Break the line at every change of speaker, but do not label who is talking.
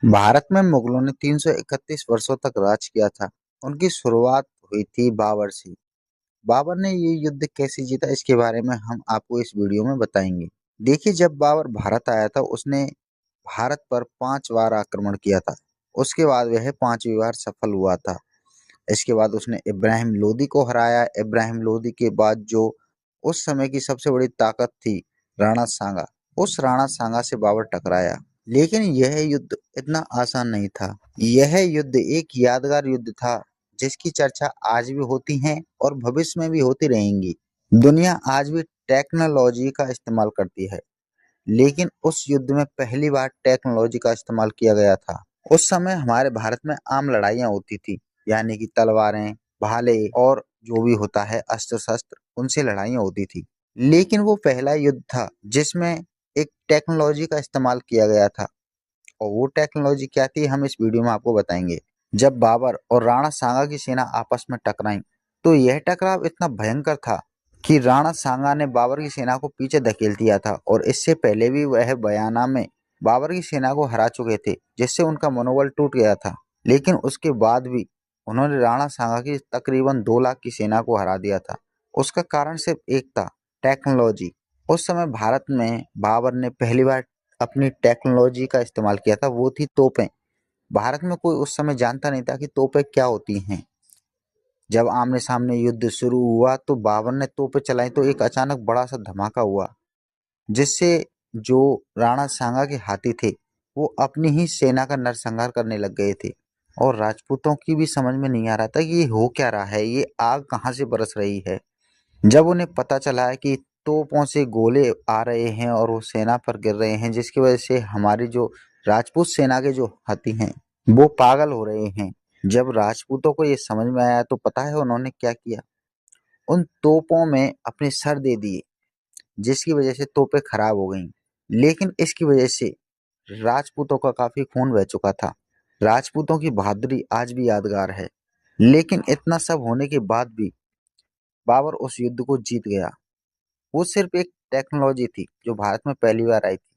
भारत में मुगलों ने 331 वर्षों तक राज किया था। उनकी शुरुआत हुई थी बाबर से। बाबर ने ये युद्ध कैसे जीता, इसके बारे में हम आपको इस वीडियो में बताएंगे। देखिए, जब बाबर भारत आया था उसने भारत पर 5 बार आक्रमण किया था। उसके बाद वह 5वीं बार सफल हुआ था। इसके बाद उसने इब्राहिम लोदी को हराया। इब्राहिम लोदी के बाद जो उस समय की सबसे बड़ी ताकत थी, राणा सांगा, उस राणा सांगा से बाबर टकराया। लेकिन यह युद्ध इतना आसान नहीं था। यह युद्ध एक यादगार युद्ध था जिसकी चर्चा आज भी होती है और भविष्य में भी होती रहेंगी। दुनिया आज भी टेक्नोलॉजी का इस्तेमाल करती है, लेकिन उस युद्ध में पहली बार टेक्नोलॉजी का इस्तेमाल किया गया था। उस समय हमारे भारत में आम लड़ाइयाँ होती थी, यानी कि तलवारें, भाले और जो भी होता है अस्त्र-शस्त्र, उनसे लड़ाइयाँ होती थी। लेकिन वो पहला युद्ध था जिसमें एक टेक्नोलॉजी का इस्तेमाल किया गया था, और वो टेक्नोलॉजी क्या थी हम इस वीडियो में आपको बताएंगे। जब बाबर और राणा सांगा की सेना आपस में टकराई, तो यह टकराव इतना भयंकर था कि राणा सांगा ने बाबर की सेना को पीछे धकेल दिया था, और इससे पहले भी वह बयाना में बाबर की सेना को हरा चुके थे, जिससे उनका मनोबल टूट गया था। लेकिन उसके बाद भी उन्होंने राणा सांगा की तकरीबन 2 लाख की सेना को हरा दिया था। उसका कारण सिर्फ एक था, टेक्नोलॉजी। उस समय भारत में बाबर ने पहली बार अपनी टेक्नोलॉजी का इस्तेमाल किया था, वो थी तोपें। भारत में कोई उस समय जानता नहीं था कि तोपें क्या होती हैं। जब आमने-सामने युद्ध शुरू हुआ तो बाबर ने तोपें चलाई तो एक अचानक बड़ा-सा धमाका हुआ, जिससे जो राणा सांगा के हाथी थे, वो अपनी ही सेना का नरसंहार करने लग गए थे, और राजपूतों की भी समझ में नहीं आ रहा था कि ये हो क्या रहा है, ये आग कहाँ से बरस रही है। जब उन्हें पता चला कि तोपों से गोले आ रहे हैं और वो सेना पर गिर रहे हैं, जिसकी वजह से हमारी जो राजपूत सेना के जो हाथी हैं, वो पागल हो रहे हैं। जब राजपूतों को ये समझ में आया तो पता है उन्होंने क्या किया? उन तोपों में अपने सर दे दिए, जिसकी वजह से तोपें खराब हो गईं। लेकिन इसकी वजह से राजपूतों का काफ़ी खून बह चुका था। राजपूतों की बहादुरी आज भी यादगार है। लेकिन इतना सब होने के बाद भी बाबर उस युद्ध को जीत गया। वो सिर्फ एक टेक्नोलॉजी थी जो भारत में पहली बार आई थी।